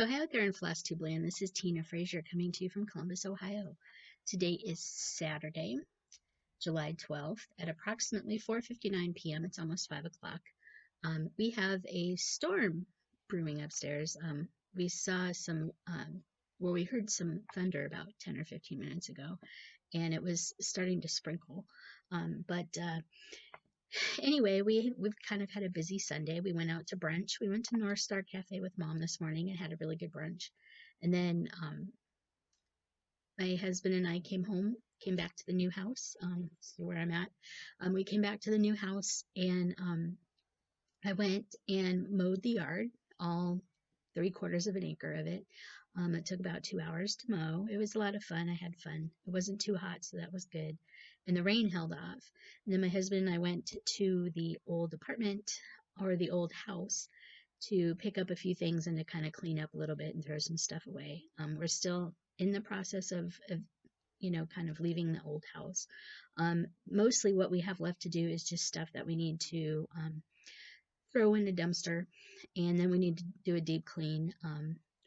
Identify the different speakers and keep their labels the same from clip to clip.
Speaker 1: So hi out there in FlossTube land, this is Tina Frazier coming to you from Columbus, Ohio. Today is Saturday, July 12th at approximately 4:59 p.m. It's almost 5 o'clock. We have a storm brewing upstairs. We saw some, we heard some thunder about 10 or 15 minutes ago, and it was starting to sprinkle. Anyway, we've kind of had a busy Sunday. We went out to brunch. We went to North Star Cafe with Mom this morning and had a really good brunch. And then my husband and I came back to the new house. See where I'm at. We came back to the new house, and I went and mowed the yard, all 3/4 of an acre of it. It took about 2 hours to mow. It was a lot of fun. I had fun. It wasn't too hot, so that was good. And the rain held off. And then my husband and I went to the old apartment or the old house to pick up a few things and to kind of clean up a little bit and throw some stuff away. We're still in the process of kind of leaving the old house. Mostly what we have left to do is just stuff that we need to throw in the dumpster, and then we need to do a deep clean.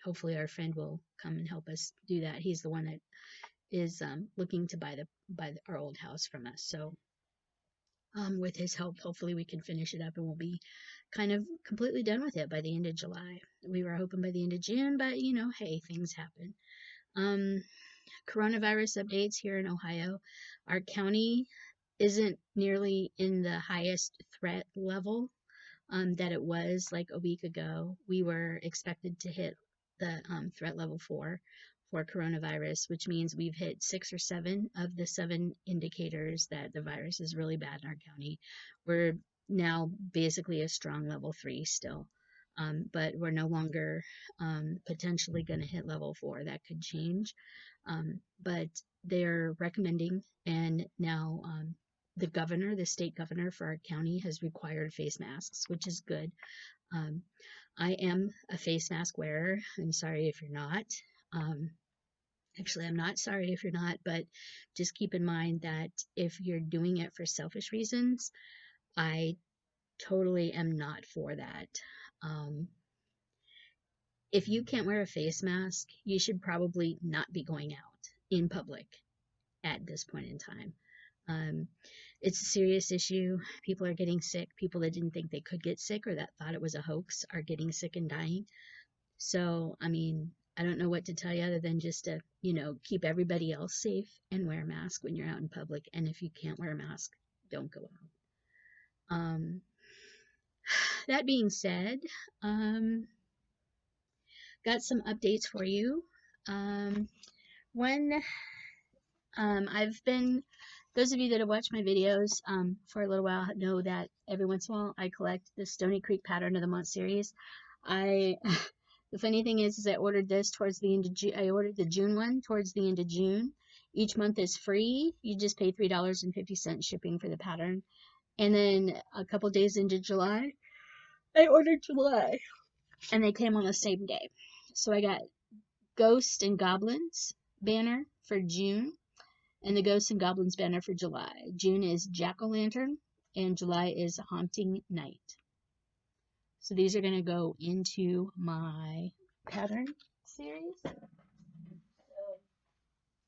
Speaker 1: Hopefully our friend will come and help us do that. He's the one that is looking to buy our old house from us. So with his help, hopefully we can finish it up and we'll be kind of completely done with it by the end of July. We were hoping by the end of June, but hey, things happen. Coronavirus updates here in Ohio. Our county isn't nearly in the highest threat level that it was like a week ago. We were expected to hit the threat level 4 for coronavirus, which means we've hit 6 or 7 of the 7 indicators that the virus is really bad in our county. We're now basically a strong level 3 still, but we're no longer potentially going to hit level 4. That could change, but they're recommending, and now the state governor for our county has required face masks, which is good. I am a face mask wearer. I'm sorry if you're not. Actually, I'm not sorry if you're not, but just keep in mind that if you're doing it for selfish reasons, I totally am not for that. If you can't wear a face mask, you should probably not be going out in public at this point in time. It's a serious issue. People are getting sick. People that didn't think they could get sick or that thought it was a hoax are getting sick and dying. So, I don't know what to tell you other than just to, keep everybody else safe and wear a mask when you're out in public. And if you can't wear a mask, don't go out. That being said, got some updates for you. Those of you that have watched my videos for a little while know that every once in a while I collect the Stoney Creek Pattern of the Month series. The funny thing is I ordered this towards the end of June. I ordered the June one towards the end of June. Each month is free. You just pay $3.50 shipping for the pattern. And then a couple days into July, I ordered July, and they came on the same day. So I got Ghosts and Goblins banner for June, and the Ghosts and Goblins banner for July. June is Jack-o'-lantern, and July is Haunting Night. So these are going to go into my pattern series. So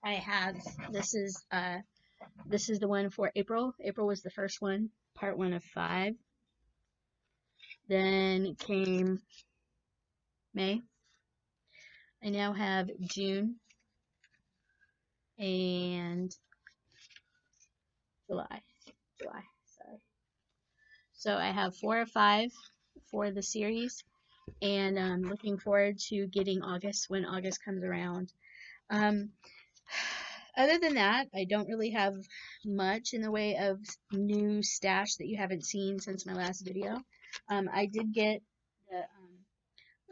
Speaker 1: I have, this is the one for April. April was the first one, part 1 of 5. Then came May. I now have June and July, sorry. So I have 4 of 5 for the series, and I'm looking forward to getting August when August comes around. Other than that, I don't really have much in the way of new stash that you haven't seen since my last video. I did get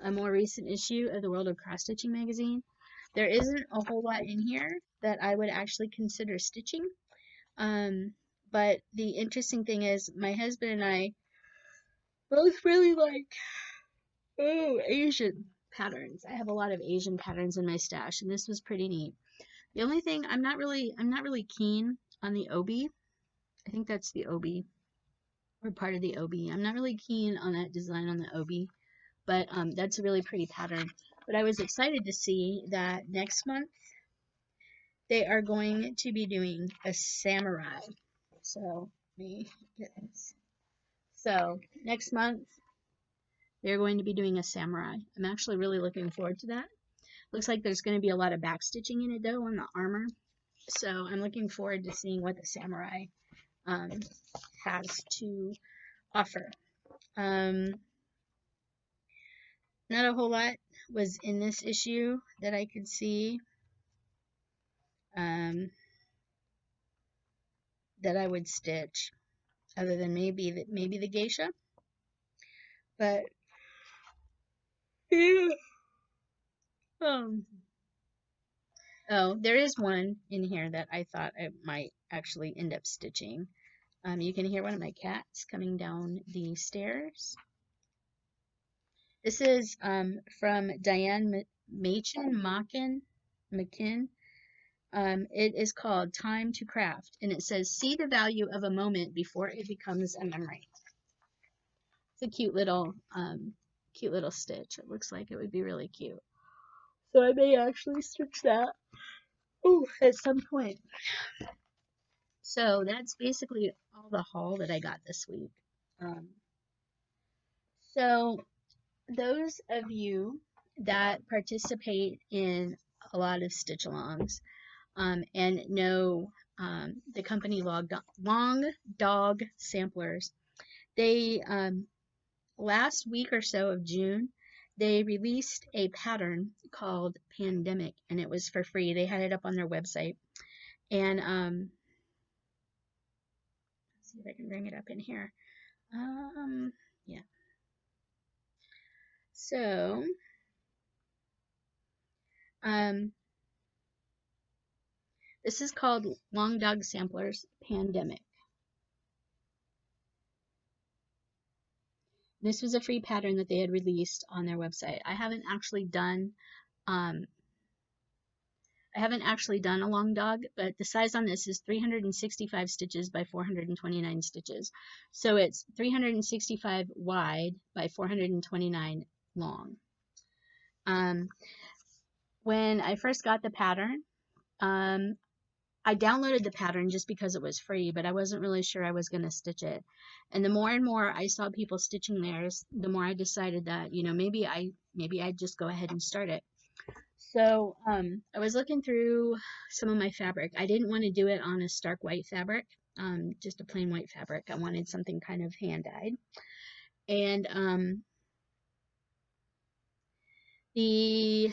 Speaker 1: a more recent issue of the World of Cross Stitching magazine. There isn't a whole lot in here that I would actually consider stitching. But the interesting thing is my husband and I both really like Asian patterns. I have a lot of Asian patterns in my stash, and this was pretty neat. The only thing I'm not really keen on the obi. I think that's the obi, or part of the obi. I'm not really keen on that design on the obi, but that's a really pretty pattern. But I was excited to see that next month they are going to be doing a samurai. So let me get this. So next month they're going to be doing a samurai. I'm actually really looking forward to that. Looks like there's going to be a lot of backstitching in it though on the armor. So I'm looking forward to seeing what the samurai has to offer. Not a whole lot was in this issue that I could see that I would stitch, other than maybe the geisha. But yeah. Oh, there is one in here that I thought I might actually end up stitching. You can hear one of my cats coming down the stairs. This is from Diane McKin. It is called Time to Craft, and it says, see the value of a moment before it becomes a memory. It's a cute little stitch. It looks like it would be really cute. So I may actually stitch that at some point. So that's basically all the haul that I got this week. So those of you that participate in a lot of stitch alongs and know the company Long Dog Samplers, they last week or so of June, they released a pattern called Pandemic, and it was for free. They had it up on their website. And let's see if I can bring it up in here. Yeah. So, this is called Long Dog Samplers Pandemic. This was a free pattern that they had released on their website. I haven't actually done a long dog, but the size on this is 365 stitches by 429 stitches. So it's 365 wide by 429 long. When I first got the pattern, I downloaded the pattern just because it was free, but I wasn't really sure I was going to stitch it. And the more and more I saw people stitching theirs, the more I decided that, maybe I'd just go ahead and start it. So I was looking through some of my fabric. I didn't want to do it on a stark white fabric, just a plain white fabric. I wanted something kind of hand-dyed. And the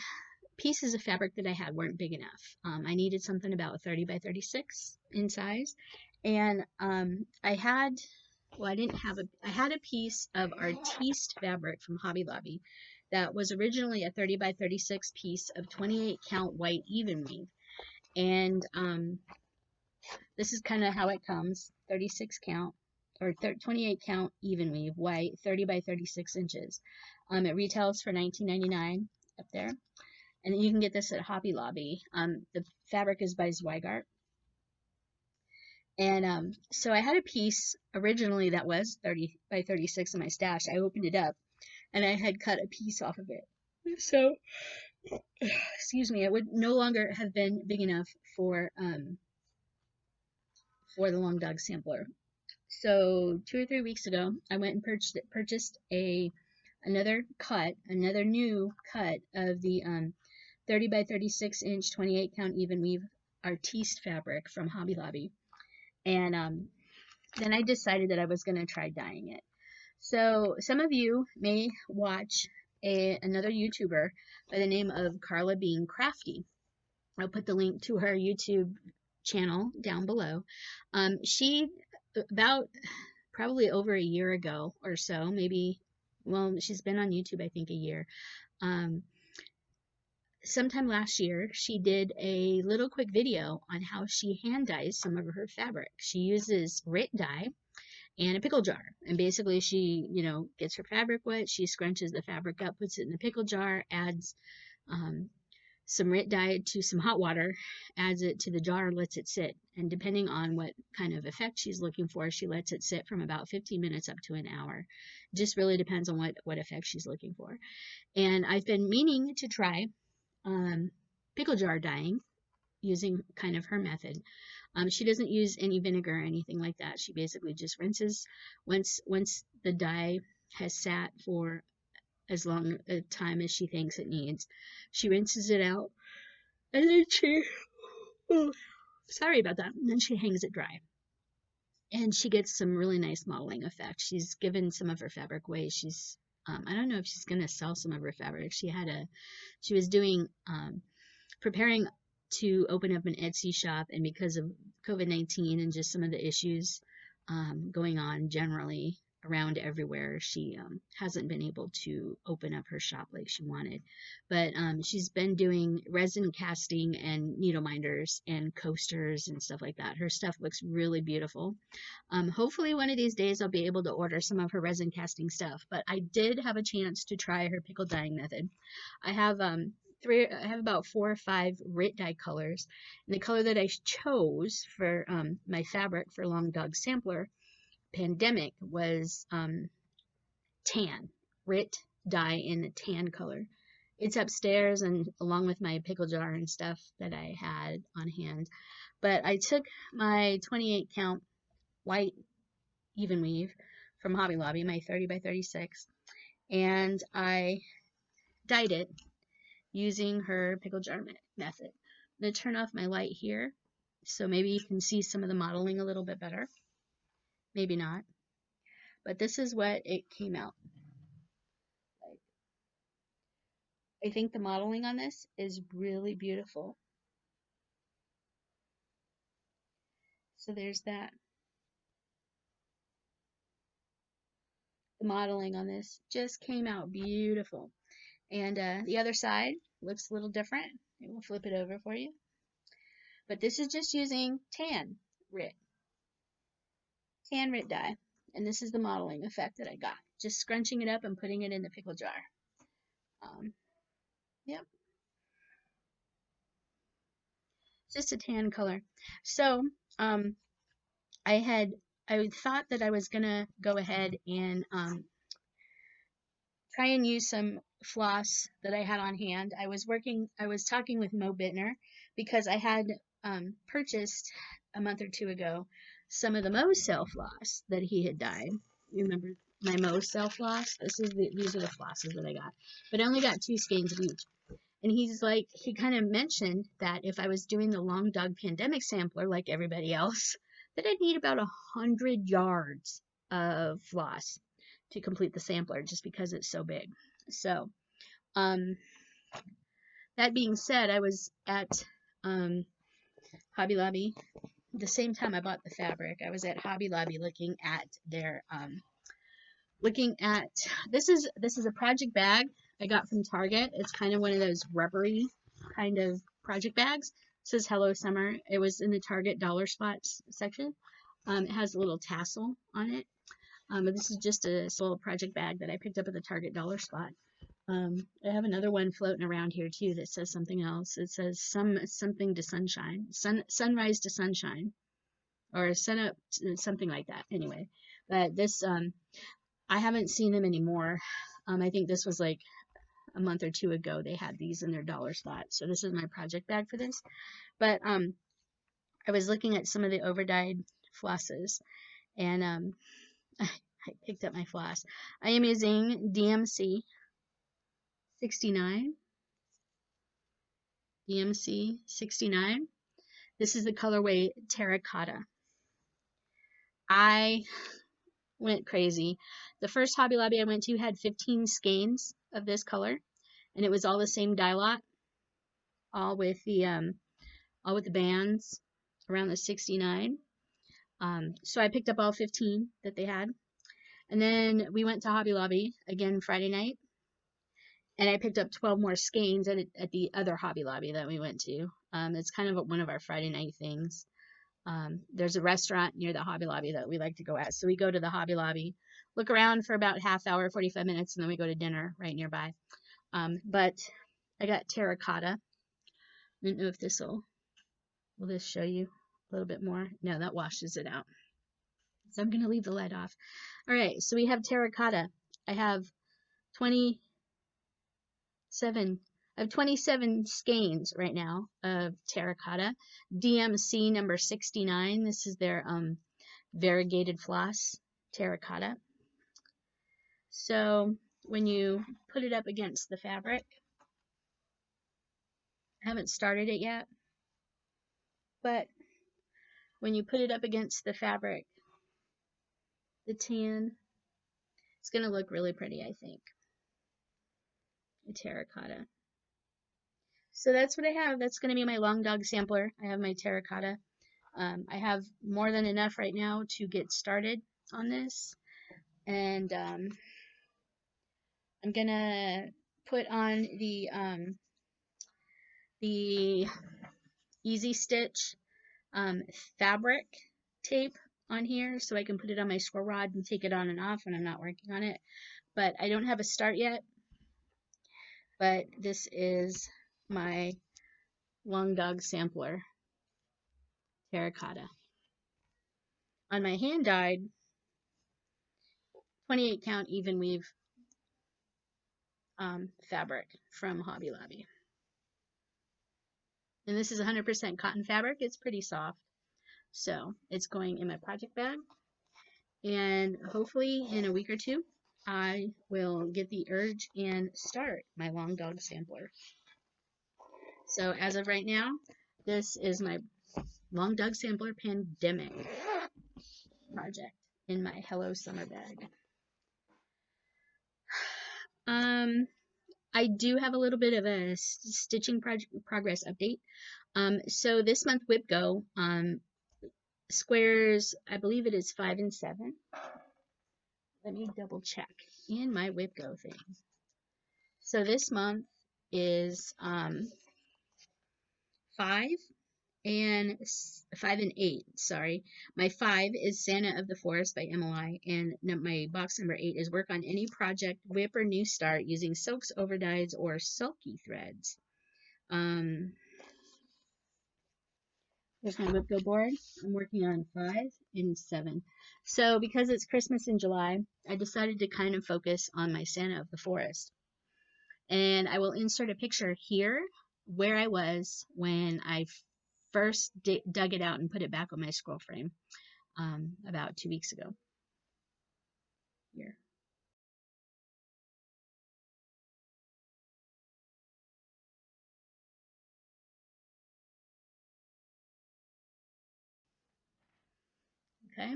Speaker 1: pieces of fabric that I had weren't big enough. I needed something about 30 by 36 in size. And I had a piece of artiste fabric from Hobby Lobby that was originally a 30 by 36 piece of 28 count white even weave. And this is kind of how it comes: 36 count or 28 count even weave white, 30 by 36 inches. It retails for $19.99 up there. And you can get this at Hobby Lobby. The fabric is by Zweigart. And so I had a piece originally that was 30 by 36 in my stash. I opened it up, and I had cut a piece off of it. So, excuse me, it would no longer have been big enough for the Long Dog Sampler. So 2 or 3 weeks ago, I went and purchased another new cut of the 30 by 36 inch 28 count even weave artiste fabric from Hobby Lobby. And then I decided that I was going to try dyeing it. So some of you may watch another YouTuber by the name of Karla Being Crafty. I'll put the link to her YouTube channel down below. She, about probably over a year ago or so, she's been on YouTube I think a year. Sometime last year, she did a little quick video on how she hand dyes some of her fabric. She uses RIT dye and a pickle jar. And basically she, gets her fabric wet, she scrunches the fabric up, puts it in the pickle jar, adds some RIT dye to some hot water, adds it to the jar, lets it sit. And depending on what kind of effect she's looking for, she lets it sit from about 15 minutes up to an hour. Just really depends on what effect she's looking for. And I've been meaning to try pickle jar dyeing using kind of her method. She doesn't use any vinegar or anything like that. She basically just rinses once the dye has sat for as long a time as she thinks it needs. She rinses it out, and then sorry about that, and then she hangs it dry. And she gets some really nice modeling effect. She's given some of her fabric away. I don't know if she's going to sell some of her fabric. She was doing, preparing to open up an Etsy shop, and because of COVID-19 and just some of the issues going on generally around everywhere, she hasn't been able to open up her shop like she wanted. But she's been doing resin casting and needle minders and coasters and stuff like that. Her stuff looks really beautiful. Hopefully one of these days I'll be able to order some of her resin casting stuff. But I did have a chance to try her pickle dyeing method. I have about 4 or 5 RIT dye colors, and the color that I chose for my fabric for Long Dog Sampler Pandemic was tan, RIT dye in the tan color. It's upstairs and along with my pickle jar and stuff that I had on hand. But I took my 28 count white even weave from Hobby Lobby, my 30 by 36, and I dyed it using her pickle jar method. I'm going to turn off my light here so maybe you can see some of the modeling a little bit better. Maybe not. But this is what it came out like. I think the modeling on this is really beautiful. So there's that. The modeling on this just came out beautiful. And the other side looks a little different. We'll flip it over for you. But this is just using tan RIT dye. And this is the modeling effect that I got. Just scrunching it up and putting it in the pickle jar. Yep. Just a tan color. So I thought that I was gonna go ahead and try and use some floss that I had on hand. I was talking with Mo Bittner because I had purchased a month or two ago some of the Mo Cell floss that he had dyed. You remember my Mo Cell floss? These are the flosses that I got, but I only got 2 skeins of each. And he kind of mentioned that if I was doing the Long Dog Pandemic sampler like everybody else, that I'd need about 100 yards of floss to complete the sampler just because it's so big. So, that being said, I was at Hobby Lobby. The same time I bought the fabric, I was at Hobby Lobby looking at their this is a project bag I got from Target. It's kind of one of those rubbery kind of project bags. It says Hello Summer. It was in the Target dollar spots section. It has a little tassel on it. But this is just a little project bag that I picked up at the Target dollar spot. I have another one floating around here too that says something else. It says something to sunshine, sunrise to sunshine, or sun up, something like that. Anyway, but this I haven't seen them anymore. I think this was like a month or 2 ago they had these in their dollar spot. So this is my project bag for this. But I was looking at some of the overdyed flosses, and I picked up my floss. I am using DMC 69. DMC 69. This is the colorway Terracotta. I went crazy. The first Hobby Lobby I went to had 15 skeins of this color, and it was all the same dye lot, all with the bands around the 69. So I picked up all 15 that they had, and then we went to Hobby Lobby again Friday night, and I picked up 12 more skeins at the other Hobby Lobby that we went to. It's kind of one of our Friday night things. There's a restaurant near the Hobby Lobby that we like to go at. So we go to the Hobby Lobby, look around for about half hour, 45 minutes, and then we go to dinner right nearby. But I got Terracotta. I don't know if will this show you a little bit more? No, that washes it out. So I'm going to leave the lead off. All right, so we have terracotta. I have 27 skeins right now of terracotta. DMC number 69. This is their variegated floss terracotta. So when you put it up against the fabric, I haven't started it yet, but when you put it up against the fabric, the tan, it's going to look really pretty, I think. A terracotta. So that's what I have. That's going to be my long dog sampler. I have my terracotta. I have more than enough right now to get started on this. And I'm going to put on the Easy Stitch fabric tape on here so I can put it on my scroll rod and take it on and off when I'm not working on it. But I don't have a start yet. But this is my long dog sampler terracotta. On my hand dyed 28 count even weave fabric from Hobby Lobby. And this is 100% cotton fabric. It's pretty soft. So it's going in my project bag. And hopefully in a week or two, I will get the urge and start my long dog sampler. So as of right now, this is my long dog sampler pandemic project in my Hello Summer bag. I do have a little bit of a stitching progress update. So this month WIPGO squares, I believe it is 5 and 7. Let me double check in my WIPGO thing. So this month is 5 and 8. Sorry, my 5 is Santa of the Forest by Emily, and my box number 8 is work on any project, whip or new start using silks, overdyes, or sulky threads. There's my WIPGO board. I'm working on 5 and 7. So because it's Christmas in July, I decided to kind of focus on my Santa of the Forest. And I will insert a picture here where I was when I first dug it out and put it back on my scroll frame about 2 weeks ago. Here. Okay,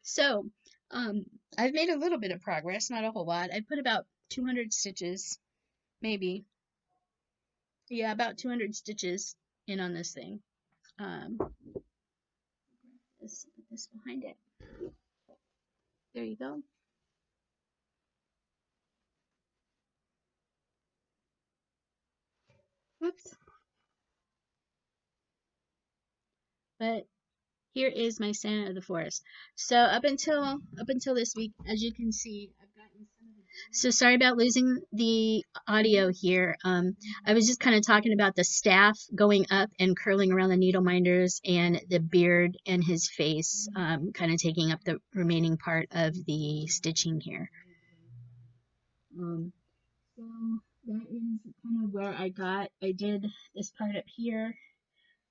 Speaker 1: so I've made a little bit of progress, not a whole lot. I put about 200 stitches, maybe. Yeah, about 200 stitches in on this thing. Put this behind it. There you go. Whoops. But here is my Santa of the Forest. So up until this week, as you can see, I've gotten some of the. So sorry about losing the audio here. I was just kind of talking about the staff going up and curling around the needle minders, and the beard and his face kind of taking up the remaining part of the stitching here. So that is kind of where I did this part up here.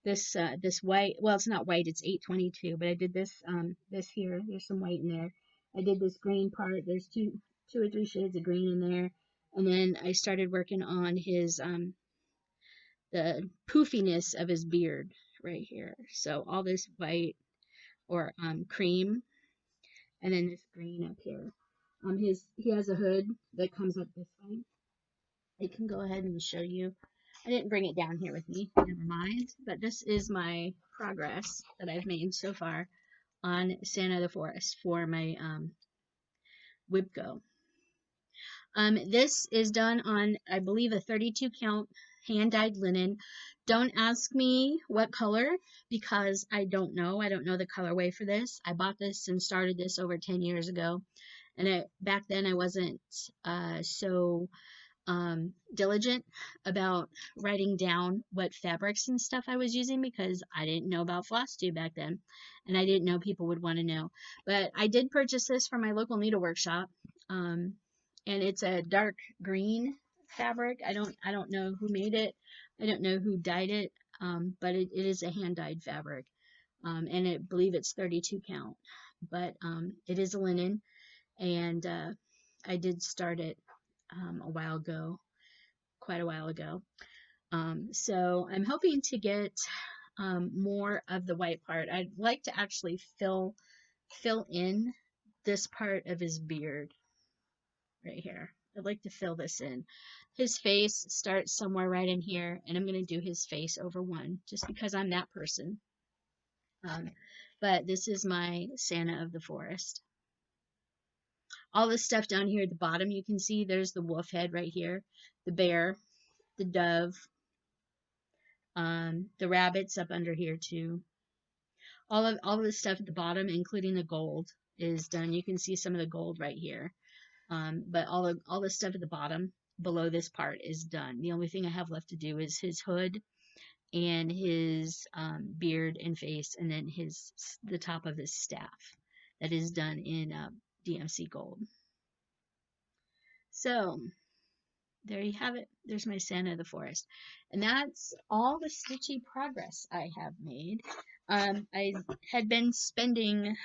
Speaker 1: This white, well, it's not white, it's 822, but I did this this here. There's some white in there. I did this green part. There's two or three shades of green in there. And then I started working on his the poofiness of his beard right here. So all this white or cream, and then this green up here. He has a hood that comes up this way. I can go ahead and show you. I didn't bring it down here with me, never mind. But this is my progress that I've made so far on Santa of the Forest for my WIPGO. This is done on, I believe, a 32 count hand-dyed linen. Don't ask me what color because I don't know. I don't know the colorway for this. I bought this and started this over 10 years ago. And back then I wasn't so diligent about writing down what fabrics and stuff I was using because I didn't know about FlossTube back then, and I didn't know people would want to know. But I did purchase this from my local needle workshop, and it's a dark green fabric. I don't know who made it. I don't know who dyed it, but it is a hand dyed fabric, and I believe it's 32 count. But it is a linen, and I did start it a while ago, quite a while ago. So I'm hoping to get more of the white part. I'd like to actually fill in this part of his beard right here. I'd like to fill this in. His face starts somewhere right in here, and I'm going to do his face over one just because I'm that person. But this is my Santa of the forest. All this stuff down here at the bottom, you can see there's the wolf head right here, the bear, the dove, the rabbits up under here too. All of the stuff at the bottom, including the gold, is done. You can see some of the gold right here. But all the stuff at the bottom below this part is done. The only thing I have left to do is his hood and his beard and face, and then the top of his staff. That is done in DMC gold. So there you have it. There's my Santa of the forest. And that's all the stitchy progress I have made. I had been spending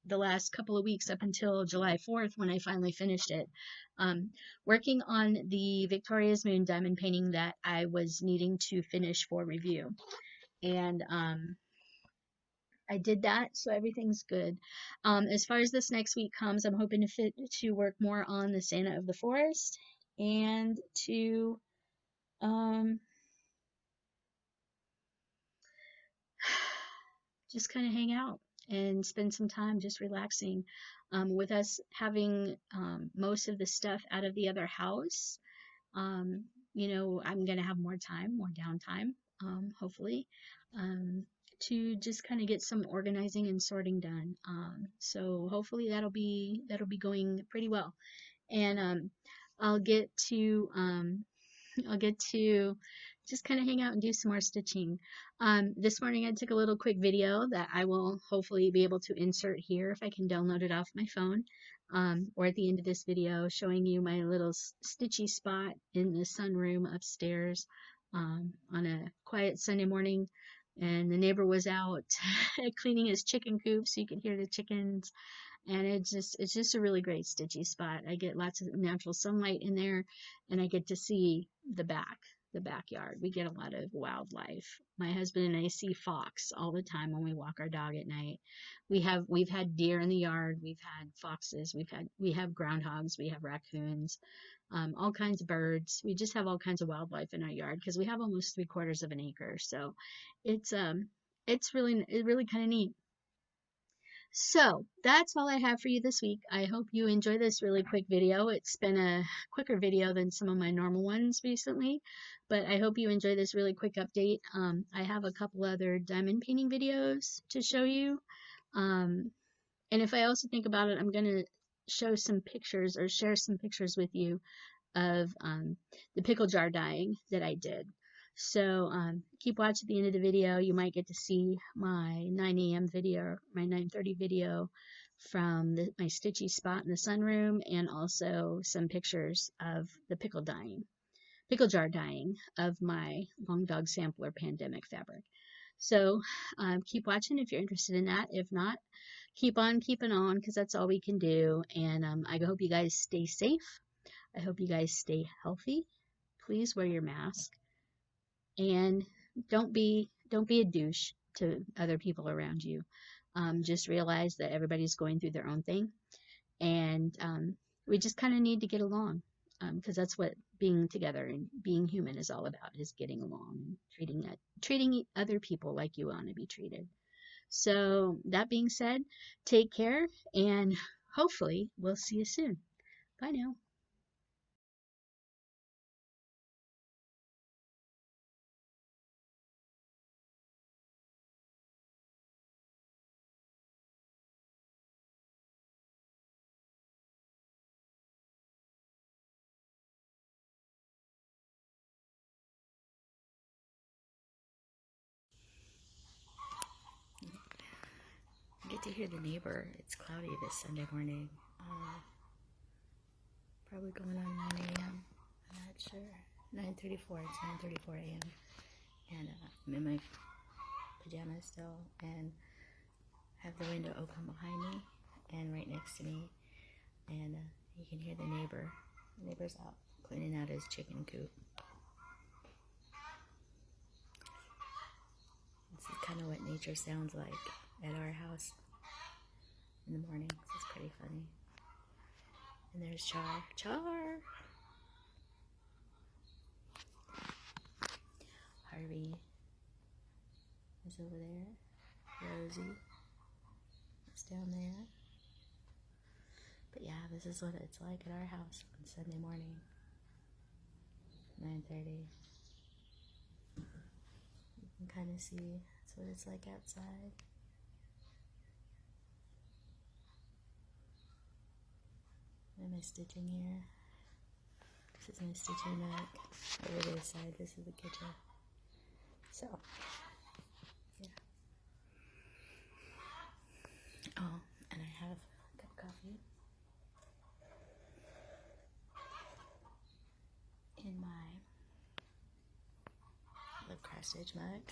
Speaker 1: the last couple of weeks up until July 4th when I finally finished it, working on the Victoria's Moon diamond painting that I was needing to finish for review. And I did that, so everything's good. As far as this next week comes, I'm hoping to work more on the Santa of the forest and to just kind of hang out and spend some time just relaxing. With us having most of the stuff out of the other house, you know, I'm going to have more time, more downtime, hopefully, to just kind of get some organizing and sorting done. So hopefully that'll be going pretty well. And I'll get to I'll get to just kind of hang out and do some more stitching. This morning I took a little quick video that I will hopefully be able to insert here if I can download it off my phone, or at the end of this video, showing you my little stitchy spot in the sunroom upstairs on a quiet Sunday morning. And the neighbor was out cleaning his chicken coop, so you could hear the chickens. And it's just a really great stitchy spot. I get lots of natural sunlight in there, and I get to see the backyard. We get a lot of wildlife. My husband and I see fox all the time when we walk our dog at night. We've had deer in the yard. We've had foxes. We have groundhogs. We have raccoons. All kinds of birds. We just have all kinds of wildlife in our yard because we have almost 3/4 of an acre. So it's really kind of neat. So that's all I have for you this week. I hope you enjoy this really quick video. It's been a quicker video than some of my normal ones recently, but I hope you enjoy this really quick update. I have a couple other diamond painting videos to show you. And if I also think about it, I'm going to show some pictures or share some pictures with you of the pickle jar dyeing that I did. So keep watching the end of the video. You might get to see my 9 a.m. video, my 9:30 video from my stitchy spot in the sunroom, and also some pictures of the pickle jar dyeing of my long dog sampler pandemic fabric. So keep watching if you're interested in that. If not, keep on keeping on because that's all we can do. And I hope you guys stay safe. I hope you guys stay healthy. Please wear your mask. And don't be a douche to other people around you. Just realize that everybody's going through their own thing, and we just kind of need to get along, because that's what being together and being human is all about, is getting along and treating other people like you want to be treated. So that being said, take care, and hopefully we'll see you soon. Bye now.
Speaker 2: get to hear the neighbor. It's cloudy this Sunday morning. Probably going on 9 a.m. I'm not sure. 9:34. It's 9:34 a.m. And I'm in my pajamas still, and have the window open behind me and right next to me, and you can hear the neighbor. The neighbor's out cleaning out his chicken coop. This is kind of what nature sounds like at our house in the morning. This is pretty funny. And there's Char. Harvey is over there. Rosie is down there. But yeah, this is what it's like at our house on Sunday morning. 9:30. You can kind of see that's what it's like outside. What am I stitching here? This is my stitching rack. Over this side, this is the kitchen. So, yeah. Oh, and I have a cup of coffee in my little cross stitch mug.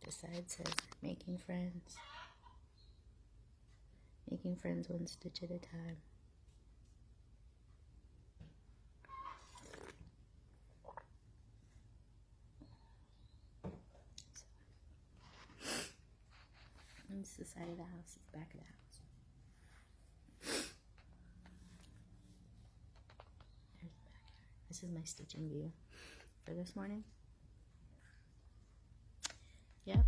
Speaker 2: This side says making friends. Making friends one stitch at a time. And this is the side of the house, it's the back of the house. There's the backyard. This is my stitching view for this morning. Yep.